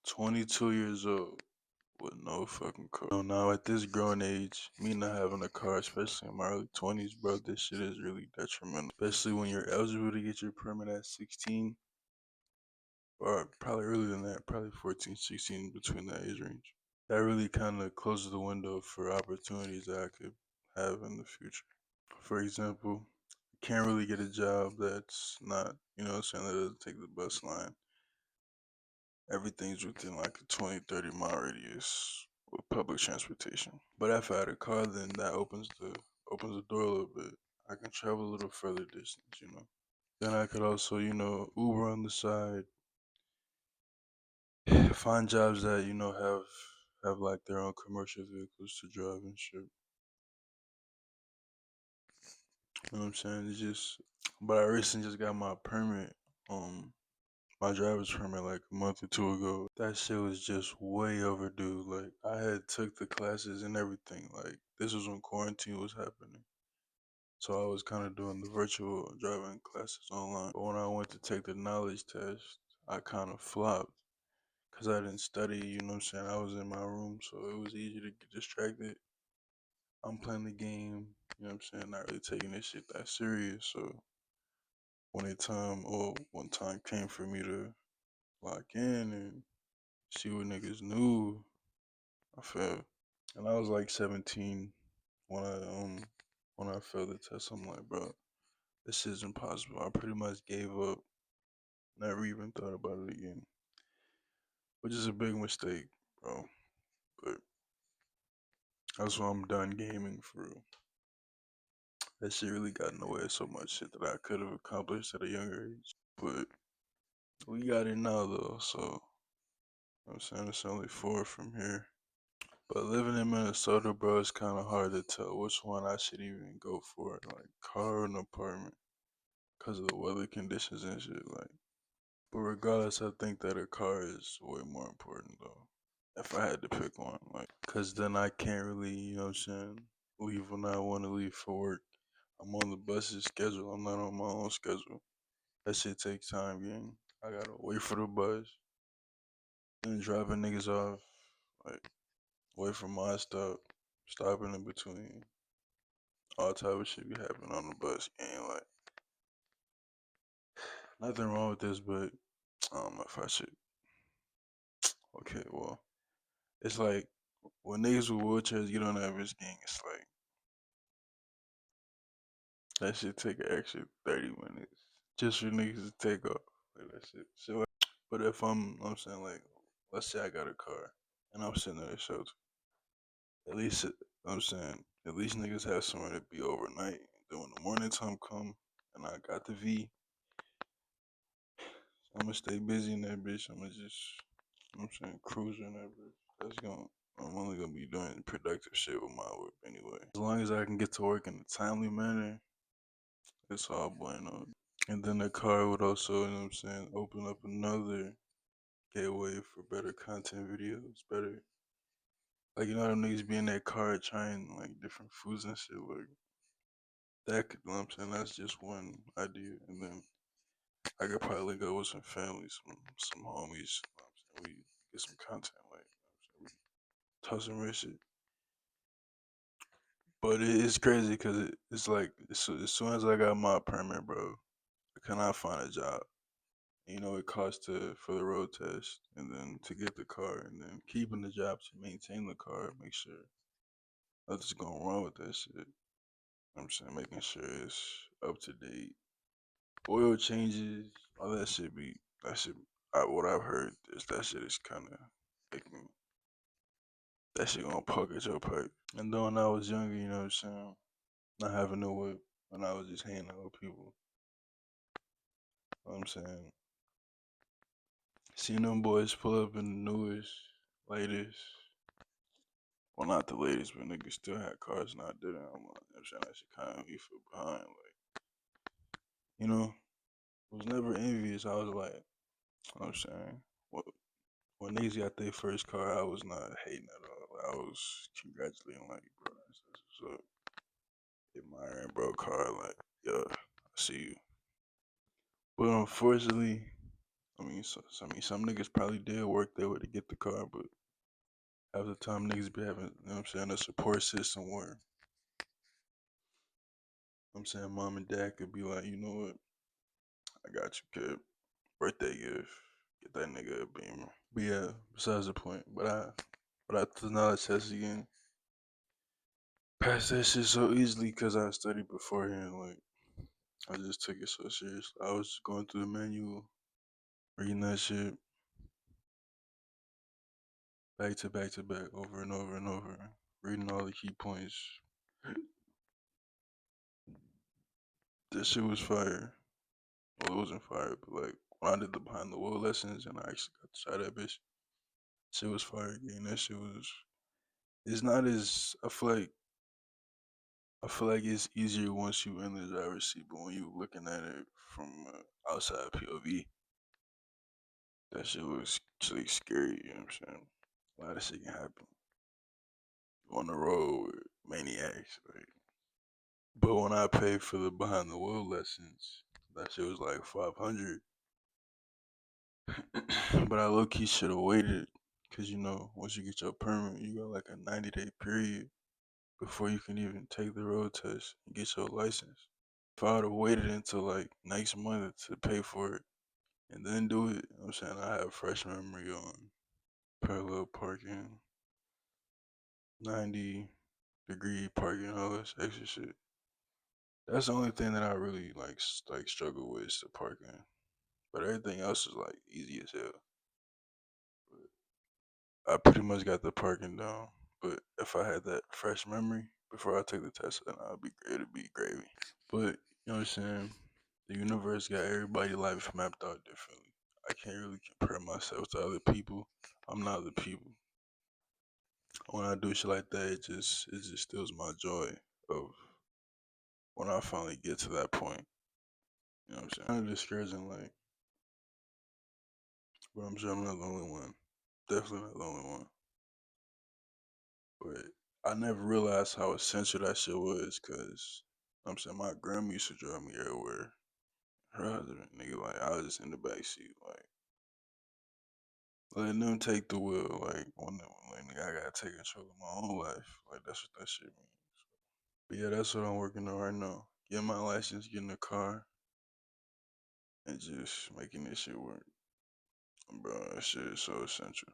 22 years old with no fucking car. Now at this grown age, me not having a car, especially in my early 20s, bro, this shit is really detrimental. Especially when you're eligible to get your permit at 16, or probably earlier than that, probably 14, 16, between that age range. That really kind of closes the window for opportunities that I could have in the future. For example, you can't really get a job that's not, saying, that doesn't take the bus line. Everything's within like a 20, 30 mile radius with public transportation. But if I had a car, then that opens the door a little bit. I can travel a little further distance. Then I could also, Uber on the side, find jobs that, have like their own commercial vehicles to drive and shit. You know what I'm saying? It's just but I recently just got my permit, my driver's permit like a month or two ago. That shit was just way overdue. Like I had took the classes and everything. Like this was when quarantine was happening. So I was kind of doing the virtual driving classes online. But when I went to take the knowledge test, I kind of flopped because I didn't study, you know what I'm saying? I was in my room, so it was easy to get distracted. I'm playing the game, you know what I'm saying? Not really taking this shit that serious. So one time came for me to lock in and see what niggas knew, I failed. And I was like 17 when I failed the test. I'm like, bro, this is impossible. I pretty much gave up, never even thought about it again. Which is a big mistake, bro. But that's why I'm done gaming for real. That shit really got in the way of so much shit that I could have accomplished at a younger age. But we got it now though, so you know what I'm saying, it's only 4 from here. But living in Minnesota, bro, it's kind of hard to tell which one I should even go for, like car or an apartment, because of the weather conditions and shit. Like, but regardless, I think that a car is way more important though. If I had to pick one, like, cause then I can't really, you know what I'm saying, leave when I want to leave for work. I'm on the bus's schedule. I'm not on my own schedule. That shit takes time, gang. I gotta wait for the bus, then dropping niggas off, like wait for my stop, stopping in between. All type of shit be happening on the bus, gang. Like nothing wrong with this, but I don't know if I should. Okay, well, it's like when niggas with wheelchairs get on that bitch, gang, it's like that shit take an extra 30 minutes just for niggas to take off. Like that shit. So, but if I'm saying like, let's say I got a car and I'm sitting at a shelter, at least I'm saying at least niggas have somewhere to be overnight. Then when the morning time come and I got the V, I'm gonna stay busy in that bitch. I'm gonna just, you know what I'm saying, cruising in that bitch. I'm only gonna be doing productive shit with my whip anyway. As long as I can get to work in a timely manner, it's all bueno. And then the car would also, you know what I'm saying, open up another gateway for better content videos, better, like, you know, them niggas be in that car trying, like, different foods and shit, like, that could, you know what I'm saying, that's just one idea. And then I could probably go with some family, some homies, you know what I'm saying, we get some content, like, you know what I'm saying, we talk some real shit. But it's crazy because it's like, as soon as I got my permit, bro, I cannot find a job. It costs for the road test and then to get the car and then keeping the job to maintain the car, make sure nothing's going wrong with that shit. I'm saying making sure it's up to date. Oil changes, all that shit what I've heard is that shit is kinda making that shit gonna poke at your pipe. And then when I was younger, you know what I'm saying, not having no whip, when I was just hanging out with people, you know what I'm saying, seeing them boys pull up in the newest, latest. Well, not the latest, but niggas still had cars and I didn't. I'm like, you know what I'm saying, that shit kind of me feel behind. Like, you know, was never envious. I was like, you know what I'm saying, well, when niggas got their first car, I was not hating at all. Like, I was congratulating, like, bro, that's what's up. Admiring, bro, car, like, yeah, I see you. But unfortunately, Some niggas probably did work their way to get the car, but half the time niggas be having, you know what I'm saying, a support system where, I'm saying, mom and dad could be like, you know what, I got you, kid. Birthday gift. Get that nigga a beamer. But yeah, besides the point. But I to knowledge test again. Passed that shit so easily because I studied beforehand. Like, I just took it so serious. I was just going through the manual, reading that shit back to back to back, over and over and over, reading all the key points. That shit was fire. Well, it wasn't fire, but like when I did the behind the wheel lessons and I actually got to try that bitch, shit was fire. Again, that shit was. It's not as I feel like it's easier once you in the driver's seat, but when you looking at it from outside POV, that shit was like scary. You know what I'm saying? A lot of shit can happen on the road with maniacs. Like. But when I paid for the behind the wheel lessons, that shit was like 500. But I low key should have waited, cause you know once you get your permit, you got like a 90-day period before you can even take the road test and get your license. If I would have waited until like next month to pay for it and then do it, you know what I'm saying, I have fresh memory on parallel parking, 90-degree parking, all this extra shit. That's the only thing that I really like struggle with is the parking. But everything else is like easy as hell. But I pretty much got the parking down. But if I had that fresh memory before I took the test, then it'd be gravy. But you know what I'm saying? The universe got everybody life mapped out differently. I can't really compare myself to other people. I'm not other people. When I do shit like that, it just steals my joy of when I finally get to that point. You know what I'm saying? Kind of discouraging, like, but I'm sure I'm not the only one. Definitely not the only one. But I never realized how essential that shit was, cause I'm saying my grandma used to drive me everywhere. Her husband, nigga, like I was just in the back seat, like letting them take the wheel, like when nigga, I gotta take control of my own life. Like that's what that shit means. But yeah, that's what I'm working on right now. Getting my license, getting a car, and just making this shit work. Bro, that shit is so essential.